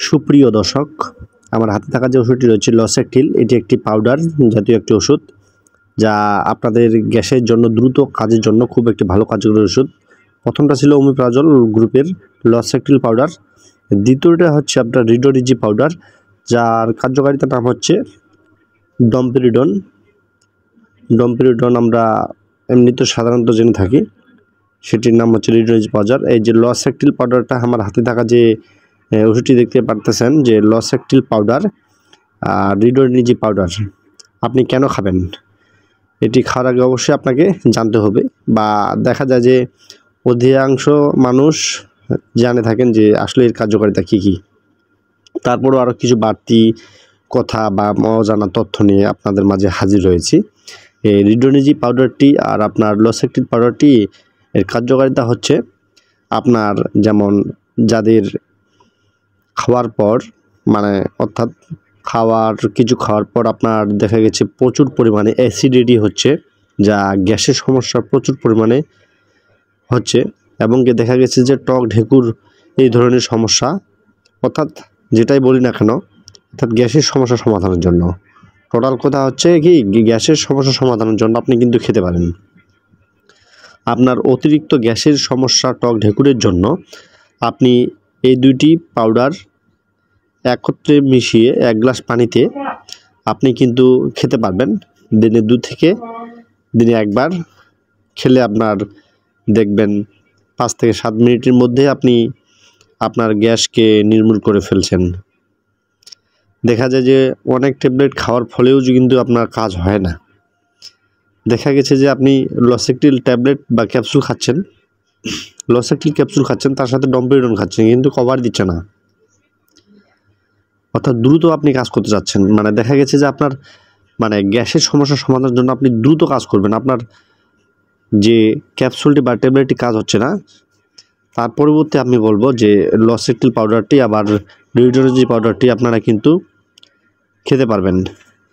সুপ্রিয় দর্শক, আমার হাতে থাকা যে ওষুধটি রয়েছে লসেকটিল, এটি একটি পাউডার জাতীয় একটি ওষুধ যা আপনাদের গ্যাসের জন্য দ্রুত কাজের জন্য খুব একটি ভালো কার্যকরী ওষুধ। প্রথমটা ছিল ওমিপ্রাজল গ্রুপের লসেকটিল পাউডার, দ্বিতীয়টা হচ্ছে আপনার রিডোরিজি পাউডার যার কার্যকারিতার নাম হচ্ছে ডমপেরিডন। আমরা এমনিতে সাধারণত জেনে থাকি, সেটির নাম হচ্ছে রিডোরিজি পাউডার। এই যে লসেকটিল পাউডারটা আমার হাতে থাকা যে ওষুধটি দেখতে পারতেছেন যে লসেকটিল পাউডার আর রিডোরিজি পাউডার, আপনি কেন খাবেন এটি খাওয়ার আগে অবশ্যই আপনাকে জানতে হবে, বা দেখা যায় যে অধিকাংশ মানুষ জানে থাকেন যে আসলে এর কার্যকারিতা কী কী। তারপরও আরও কিছু বাড়তি কথা বা অজানা তথ্য নিয়ে আপনাদের মাঝে হাজির হয়েছি। এই রিডোরিজি পাউডারটি আর আপনার লসেকটিল পাউডারটি এর কার্যকারিতা হচ্ছে আপনার যেমন যাদের খাওয়ার পর অর্থাৎ কিছু খাওয়ার পর আপনার দেখা গেছে প্রচুর পরিমাণে অ্যাসিডিটি হচ্ছে, যা গ্যাসের সমস্যা প্রচুর পরিমাণে হচ্ছে, এবং দেখা গেছে যে টক ঢেকুর এই ধরনের সমস্যা, অর্থাৎ যেটাই বলি না কেন, অর্থাৎ গ্যাসের সমস্যা সমাধানের জন্য টোটাল কথা হচ্ছে কি গ্যাসের সমস্যা সমাধানের জন্য আপনি কিন্তু খেতে পারেন। আপনার অতিরিক্ত গ্যাসের সমস্যা টক ঢেকুরের জন্য আপনি এই দুইটি পাউডার একত্রে মিশিয়ে 1 গ্লাস পানিতে আপনি কিন্তু খেতে পারবেন। দিনে 2 থেকে দিনে 1 বার খেলে আপনার দেখবেন 5 থেকে 7 মিনিটের মধ্যে আপনি আপনার গ্যাসকে নির্মূল করে ফেলছেন। দেখা যায় যে অনেক ট্যাবলেট খাওয়ার ফলেও কিন্তু আপনার কাজ হয় না। দেখা গেছে যে আপনি লসেকটিল ট্যাবলেট বা ক্যাপসুল খাচ্ছেন, তার সাথে ডমপেরিডন খাচ্ছেন, কিন্তু কভার দিচ্ছে না, অর্থাৎ দ্রুত আপনি কাজ করতে যাচ্ছেন। দেখা গেছে যে আপনার গ্যাসের সমস্যার সমাধানের জন্য আপনি দ্রুত কাজ করবেন, আপনার যে ক্যাপসুলটি বা ট্যাবলেটটি কাজ হচ্ছে না, তার পরিবর্তে আমি বলবো যে লসেকটিল পাউডারটি আবার রিডোরিজি পাউডারটি আপনারা কিন্তু খেতে পারবেন।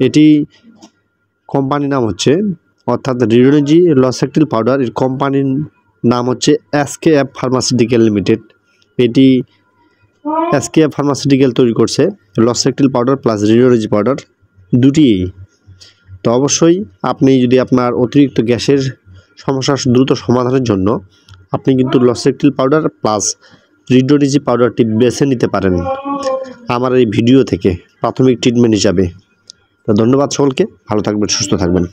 এটি কোম্পানির নাম হচ্ছে, অর্থাৎ রিডোরিজি লসেকটিল পাউডার, এর কোম্পানির নাম হচ্ছে এসকেএফ ফার্মাসিউটিক্যাল লিমিটেড। এটি এসকেএফ ফার্মাসিউটিক্যাল তৈরি করছে লসেকটিল পাউডার প্লাস রিডোরিজি পাউডার দুটি। তো অবশ্যই আপনি যদি আপনার অতিরিক্ত গ্যাসের সমস্যা দ্রুত সমাধানের জন্য আপনি কিন্তু লসেকটিল পাউডার প্লাস রিডোরিজি পাউডারটি বেছে নিতে পারেন আমার এই ভিডিও থেকে প্রাথমিক ট্রিটমেন্ট হিসাবে। তো ধন্যবাদ সকলকে, ভালো থাকবেন, সুস্থ থাকবেন।